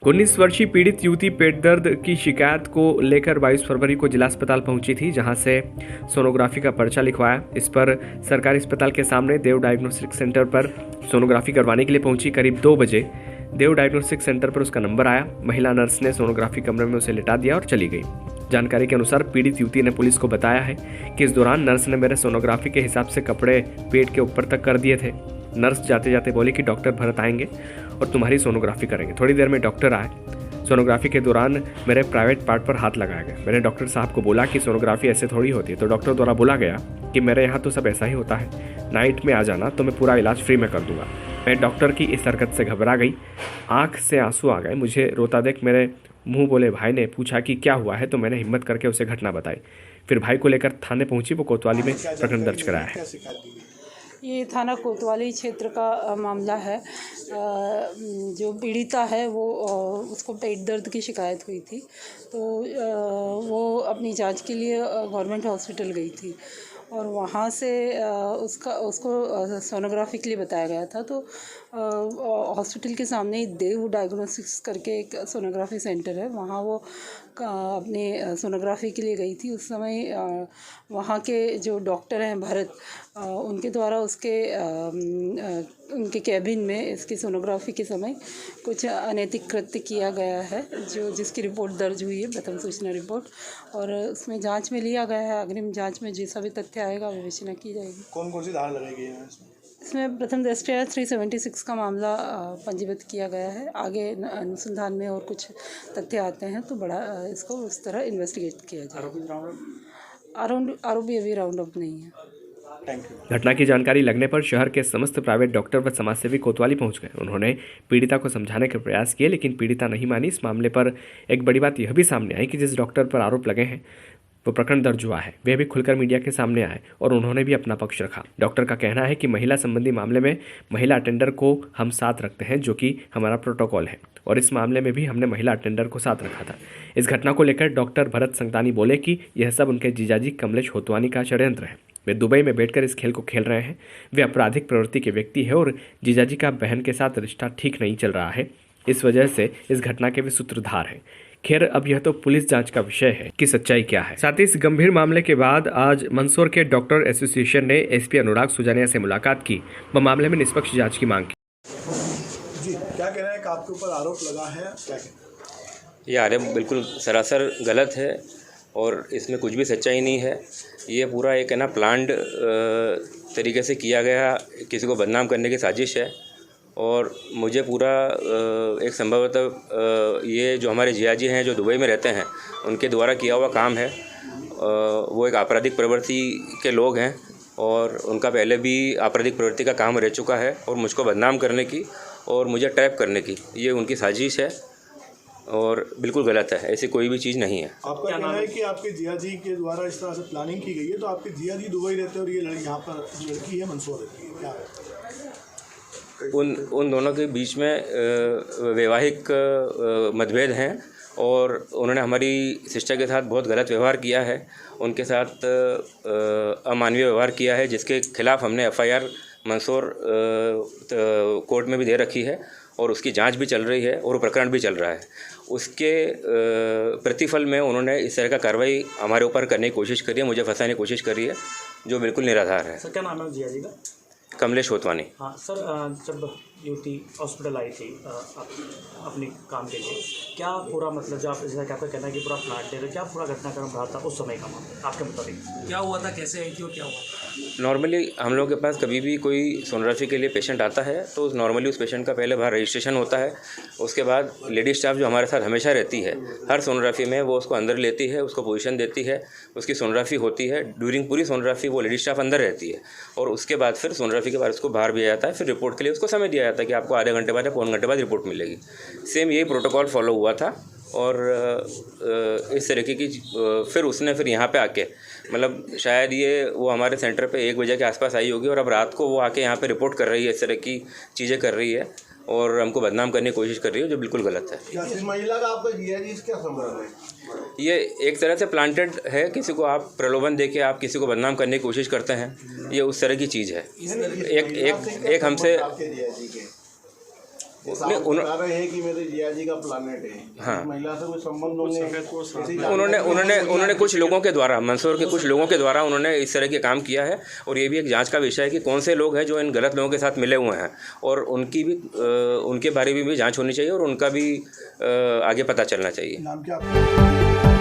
19 वर्षीय पीड़ित युवती पेट दर्द की शिकायत को लेकर 22 फरवरी को जिला अस्पताल पहुंची थी, जहां से सोनोग्राफी का पर्चा लिखवाया। इस पर सरकारी अस्पताल के सामने देव डायग्नोस्टिक सेंटर पर सोनोग्राफी करवाने के लिए पहुंची। करीब 2 बजे देव डायग्नोस्टिक सेंटर पर उसका नंबर आया। महिला नर्स ने सोनोग्राफी कमरे में उसे लिटा दिया और चली गई। जानकारी के अनुसार पीड़ित युवती ने पुलिस को बताया है कि इस दौरान नर्स ने मेरे सोनोग्राफी के हिसाब से कपड़े पेट के ऊपर तक कर दिए थे। नर्स जाते जाते बोली कि डॉक्टर भरत आएंगे और तुम्हारी सोनोग्राफी करेंगे। थोड़ी देर में डॉक्टर आए। सोनोग्राफी के दौरान मेरे प्राइवेट पार्ट पर हाथ लगाया गया। मैंने डॉक्टर साहब को बोला कि सोनोग्राफी ऐसे थोड़ी होती है, तो डॉक्टर द्वारा बोला गया कि मेरे यहाँ तो सब ऐसा ही होता है, नाइट में आ जाना तो मैं पूरा इलाज फ्री में कर दूंगा। मैं डॉक्टर की इस हरकत से घबरा गई, आंख से आंसू आ गए। मुझे रोता देख मेरे मुंह बोले भाई ने पूछा कि क्या हुआ है, तो मैंने हिम्मत करके उसे घटना बताई। फिर भाई को लेकर थाने पहुंची। वो कोतवाली में प्रकरण दर्ज कराया है। ये थाना कोतवाली क्षेत्र का मामला है। जो पीड़िता है वो उसको पेट दर्द की शिकायत हुई थी, तो वो अपनी जांच के लिए गवर्नमेंट हॉस्पिटल गई थी और वहाँ से उसको सोनोग्राफी के लिए बताया गया था। तो हॉस्पिटल के सामने ही देव डायग्नोस्टिक्स करके एक सोनोग्राफी सेंटर है, वहाँ वो अपने सोनोग्राफी के लिए गई थी। उस समय वहाँ के जो डॉक्टर हैं भरत, उनके द्वारा उनके कैबिन में इसकी सोनोग्राफी के समय कुछ अनैतिक कृत्य किया गया है, जिसकी रिपोर्ट दर्ज हुई है, प्रथम सूचना रिपोर्ट, और उसमें जांच में लिया गया है। अग्रिम जांच में जैसा भी तथ्य आएगा विवेचना की जाएगी। कौन कौन सी धारा लगाई गई है इसमें प्रथम दृष्टया 376 का मामला पंजीबद्ध किया गया है। आगे अनुसंधान में और कुछ तथ्य आते हैं तो बड़ा इसको उस तरह इन्वेस्टिगेट किया जाए। आरोपी अभी राउंड अप नहीं है। घटना की जानकारी लगने पर शहर के समस्त प्राइवेट डॉक्टर व समाजसेवी कोतवाली पहुंच गए। उन्होंने पीड़िता को समझाने के प्रयास किए, लेकिन पीड़िता नहीं मानी। इस मामले पर एक बड़ी बात यह भी सामने आई कि जिस डॉक्टर पर आरोप लगे हैं वो प्रकरण दर्ज हुआ है, वे भी खुलकर मीडिया के सामने आए और उन्होंने भी अपना पक्ष रखा। डॉक्टर का कहना है कि महिला संबंधी मामले में महिला अटेंडर को हम साथ रखते हैं, जो कि हमारा प्रोटोकॉल है, और इस मामले में भी हमने महिला अटेंडर को साथ रखा था। इस घटना को लेकर डॉक्टर भरत संगतानी बोले कि यह सब उनके जीजाजी कमलेश होतवानी का षड्यंत्र है। वे दुबई में बैठकर इस खेल को खेल रहे हैं। वे आपराधिक प्रवृत्ति के व्यक्ति है और जीजाजी का बहन के साथ रिश्ता ठीक नहीं चल रहा है, इस वजह से इस घटना के वे सूत्रधार हैं। खैर, अब यह तो पुलिस जांच का विषय है कि सच्चाई क्या है। साथ ही इस गंभीर मामले के बाद आज मंदसौर के डॉक्टर एसोसिएशन ने एसपी अनुराग सुजानिया से मुलाकात की व मामले में निष्पक्ष जांच की मांग की। जी, क्या कहना है कि आपके ऊपर आरोप लगा है, क्या कहना? ये आरोप बिल्कुल सरासर गलत है और इसमें कुछ भी सच्चाई नहीं है। ये पूरा एक है ना प्लान्ड तरीके से किया गया, किसी को बदनाम करने की साजिश है। और मुझे पूरा एक संभवतः ये जो हमारे जियाजी हैं जो दुबई में रहते हैं उनके द्वारा किया हुआ काम है। वो एक आपराधिक प्रवृत्ति के लोग हैं और उनका पहले भी आपराधिक प्रवृत्ति का काम रह चुका है और मुझको बदनाम करने की और मुझे ट्रैप करने की ये उनकी साजिश है और बिल्कुल गलत है। ऐसी कोई भी चीज़ नहीं है। आपका कहना है कि आपके जियाजी के द्वारा इस तरह से प्लानिंग की गई है, तो आपके जियाजी दुबई रहते हैं और ये यहाँ पर लड़की है मंदसौर रहती है, क्या है? उन दोनों के बीच में वैवाहिक मतभेद हैं और उन्होंने हमारी सिस्टर के साथ बहुत गलत व्यवहार किया है, उनके साथ अमानवीय व्यवहार किया है, जिसके खिलाफ हमने FIR मंदसौर कोर्ट में भी दे रखी है और उसकी जांच भी चल रही है और प्रकरण भी चल रहा है। उसके प्रतिफल में उन्होंने इस तरह का कार्रवाई हमारे ऊपर करने की कोशिश करी है, मुझे फंसाने की कोशिश करी है, जो बिल्कुल निराधार है। सर, क्या नाम है जियाजी का? कमलेश होतवानी। हाँ सर, जब युवती हॉस्पिटल आई थी अपने काम के लिए, क्या पूरा मतलब जो आप जैसा कि आपका कहना है कि पूरा प्लाट है, क्या पूरा घटनाक्रम रहा था उस समय का मामला आपके मुताबिक? क्या हुआ था, कैसे आई थी और क्या हुआ था? नॉर्मली हम लोगों के पास कभी भी कोई सोनोग्राफी के लिए पेशेंट आता है तो नॉर्मली उस पेशेंट का पहले बाहर रजिस्ट्रेशन होता है। उसके बाद लेडी स्टाफ जो हमारे साथ हमेशा रहती है, हर सोनोग्राफी में वो उसको अंदर लेती है, उसको पोजीशन देती है, उसकी सोनोग्राफी होती है। ड्यूरिंग पूरी सोनोग्राफी वो लेडी स्टाफ अंदर रहती है और उसके बाद फिर सोनोग्राफी के बाद उसको बाहर भेजा जाता है। फिर रिपोर्ट के लिए उसको समय दिया जाता है कि आपको आधे घंटे बाद या पौन घंटे बाद रिपोर्ट मिलेगी। सेम यही प्रोटोकॉल फॉलो हुआ था और इस तरीके की फिर उसने यहाँ पे आके मतलब शायद ये वो हमारे सेंटर पे 1 बजे के आसपास आई होगी और अब रात को वो आके यहाँ पे रिपोर्ट कर रही है, इस तरह की चीज़ें कर रही है और हमको बदनाम करने की कोशिश कर रही है, जो बिल्कुल गलत है। क्या इस महिला का आपका जियाजी क्या संबंध है? ये एक तरह से प्लांटेड है, किसी को आप प्रलोभन देके आप किसी को बदनाम करने की कोशिश करते हैं, ये उस तरह की चीज़ है। एक हमसे बता रहे हैं कि मेरे जिया जी का प्लानेट है। हाँ। महिला से कोई संबंध होंगे? उन्होंने कुछ लोगों के द्वारा, मंदसौर के कुछ लोगों के द्वारा उन्होंने इस तरह के काम किया है, और ये भी एक जांच का विषय है कि कौन से लोग हैं जो इन गलत लोगों के साथ मिले हुए हैं, और उनके बारे में भी जांच होनी चाहिए, और उनका भी आगे पता चलना चाहिए। नाम क्या आपका?